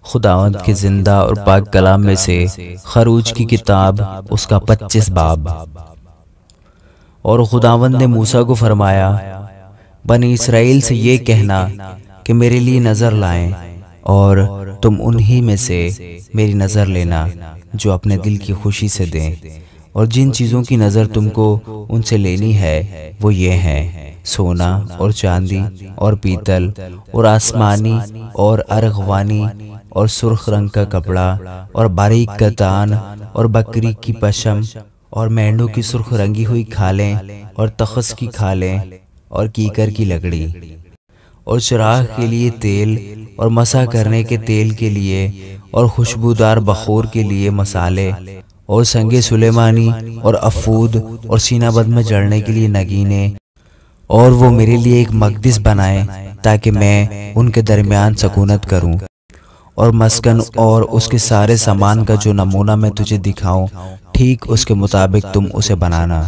खुदावंद के जिंदा और पाक कलाम में से खरूज की किताब उसका 25 बाब। और खुदावंद ने मूसा को फरमाया, बनी इसराइल से ये कहना कि मेरे लिए नज़र लाएं, और तुम उन्हीं में से मेरी नज़र लेना जो अपने दिल की खुशी से दें। और जिन चीज़ों की नज़र तुमको उनसे लेनी है वो ये हैं, सोना और चांदी और पीतल और आसमानी और अरगवानी और सुर्ख रंग का कपड़ा और बारीक कतान और बकरी की पशम और मेंढों की सुर्ख रंगी हुई खालें और तखस की खालें और कीकर की लकड़ी और चिराग के लिए तेल और मसा करने के तेल के लिए और खुशबूदार बखूर के लिए मसाले और संगे सुलेमानी और अफूद और सीनाबद में जड़ने के लिए नगीने। और वो मेरे लिए एक मकदिस बनाए ताकि मैं उनके दरमियान सकूनत करूं। और मस्कन और उसके सारे सामान का जो नमूना मैं तुझे दिखाऊं ठीक उसके मुताबिक तुम उसे बनाना।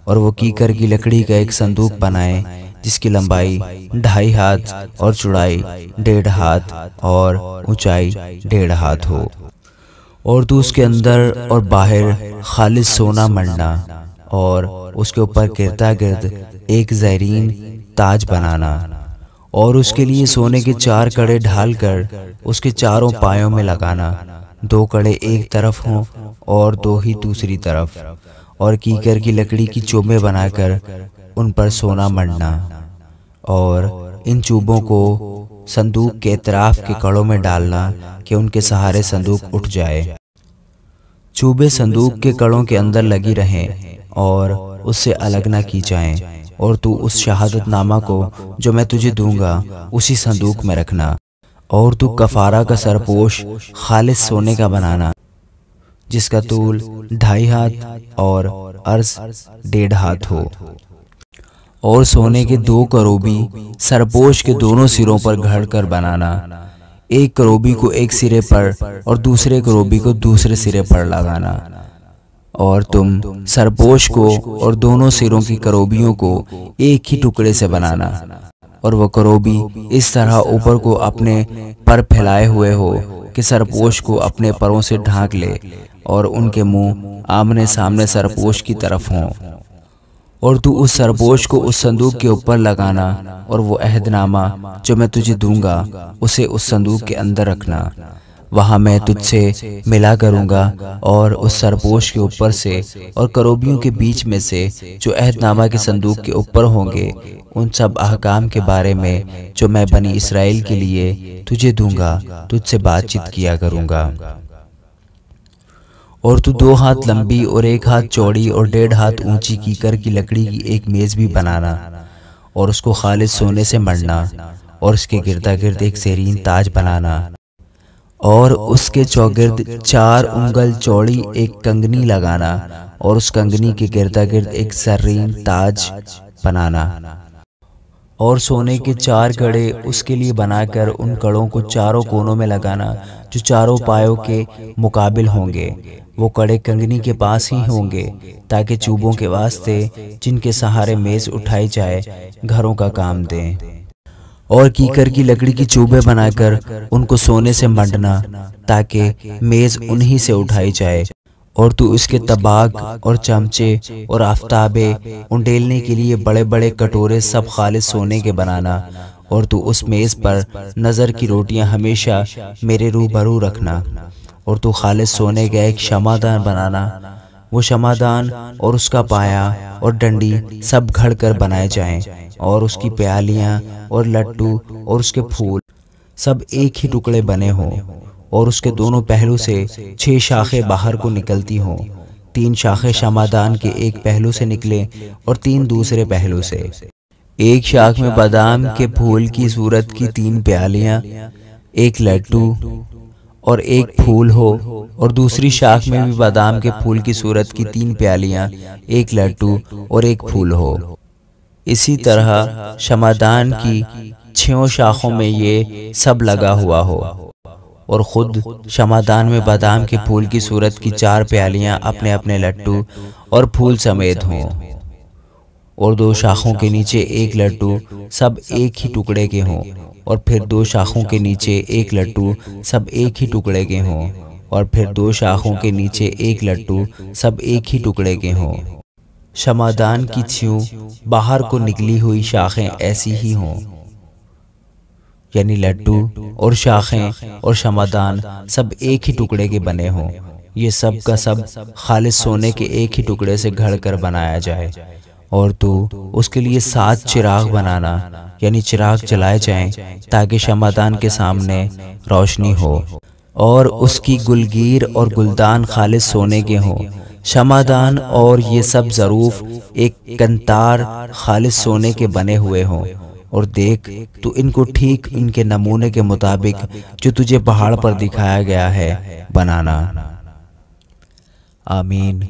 और वो कीकर की लकड़ी का एक संदूक बनाए जिसकी लंबाई 2.5 हाथ और चौड़ाई 1.5 हाथ और ऊंचाई 1.5 हाथ हो। और तू उसके अंदर और बाहर खालिस सोना मढ़ना और उसके ऊपर गिरता गिर्द एक ज़रीन ताज बनाना। और उसके लिए सोने के 4 कड़े ढाल कर उसके चारों पायों में लगाना, 2 कड़े एक तरफ हों और 2 ही दूसरी तरफ। और कीकर की लकड़ी की चूबें बनाकर उन पर सोना मढ़ना और इन चूबों को संदूक के इतराफ के कड़ों में डालना कि उनके सहारे संदूक उठ जाए। चूबे संदूक के कड़ों के अंदर लगी रहें और उससे अलग ना की जाएं। और तू उस शहादतनामा को जो मैं तुझे दूंगा उसी संदूक में रखना। और तू कफारा का सरपोश खालिस सोने का बनाना जिसका तूल 2.5 हाथ और अर्ज 1.5 हाथ हो। और सोने के 2 करोबी सरपोश के दोनों सिरों पर घड़ कर बनाना, एक करोबी को एक सिरे पर और दूसरे करोबी को दूसरे सिरे पर लगाना। और तुम सरपोश को और दोनों सिरों की करोबियों को एक ही टुकड़े से बनाना। और वह करोबी इस तरह ऊपर को अपने पर फैलाए हुए हो कि सरपोश को अपने परों से ढांक ले और उनके मुंह आमने सामने सरपोश की तरफ हों। और तू उस सरपोश को उस संदूक के ऊपर लगाना और वो अहदनामा जो मैं तुझे दूंगा उसे उस संदूक के अंदर रखना। वहाँ मैं तुझसे मिला करूँगा और उस सरपोश के ऊपर से और करोबियों के बीच में से जो अहदनामा के संदूक के ऊपर होंगे उन सब अहकाम के बारे में जो मैं बनी इसराइल के लिए तुझे दूंगा तुझसे बातचीत किया करूँगा। और तू 2 हाथ लंबी और 1 हाथ चौड़ी और 1.5 हाथ ऊंची कीकर की लकड़ी की एक मेज़ भी बनाना और उसको खालिस सोने से मढ़ना और उसके गिरदा गिर्द एक ज़रीन ताज बनाना। और उसके चौगिर्द 4 उंगल चौड़ी एक कंगनी लगाना और उस कंगनी के गिरदा गिर्द एक ज़रीन ताज बनाना। और सोने के 4 कड़े उसके लिए बनाकर उन कड़ों को चारों कोनों में लगाना जो चारों पायों के मुकाबिल होंगे। वो कड़े कंगनी के पास ही होंगे ताकि चूबों के वास्ते जिनके सहारे मेज़ उठाई जाए घरों का काम दें। और कीकर की लकड़ी की चूबें बनाकर उनको सोने से मढ़ना ताकि मेज़ उन्हीं से उठाई जाए। और तू उसके तबाग और चमचे और आफताबे उंडेलने के लिए बड़े बड़े कटोरे सब खालिस सोने के बनाना। और तू उस मेज़ पर नज़र की रोटियां हमेशा मेरे रूबरू रखना। और तू खालिस सोने का एक शमादान बनाना, वो शमादान और उसका पाया और डंडी सब घड़ कर बनाए जाएं। और उसकी प्यालियाँ और लट्टू और उसके फूल सब एक ही टुकड़े बने हों। और उसके दोनों पहलू से 6 शाखें बाहर को निकलती हों, 3 शाखें शमादान के एक पहलू से निकले और 3 दूसरे पहलू से। एक शाख में बादाम के फूल की सूरत की 3 प्यालियाँ, एक लट्टू और एक फूल हो। और दूसरी शाख में भी बादाम के फूल की सूरत की 3 प्यालियाँ, एक लट्टू और एक फूल हो। इसी तरह शमादान की 6 शाखों में ये सब लगा हुआ हो। और खुद शमादान में बादाम के फूल की सूरत की 4 प्यालियाँ अपने अपने लट्टू और फूल समेत हों। और 2 शाखों के नीचे एक लट्टू सब एक ही टुकड़े के हों। और फिर 2 शाखों के नीचे एक लट्टू सब एक ही टुकड़े के हों, और फिर 2 शाखों के नीचे एक लट्टू सब एक ही टुकड़े के हों। शमादान की छ्यूं बाहर को निकली हुई शाखें ऐसी ही हों, यानी लड्डू और शाखें और शमादान सब एक ही टुकड़े के बने हों। ये सब का सब खालिस सोने के एक ही टुकड़े से घड़ कर बनाया जाए, और तू उसके लिए 7 चिराग बनाना, यानी चिराग जलाए जाएं ताकि शमादान के सामने रोशनी हो, और उसकी गुलगीर और गुलदान खालिस सोने के हों। शमादान और ये सब ज़रूफ एक कंतार खालिस सोने के बने हुए हों, और देख तू इनको ठीक इनके नमूने के मुताबिक जो तुझे पहाड़ पर दिखाया गया है बनाना। आमीन।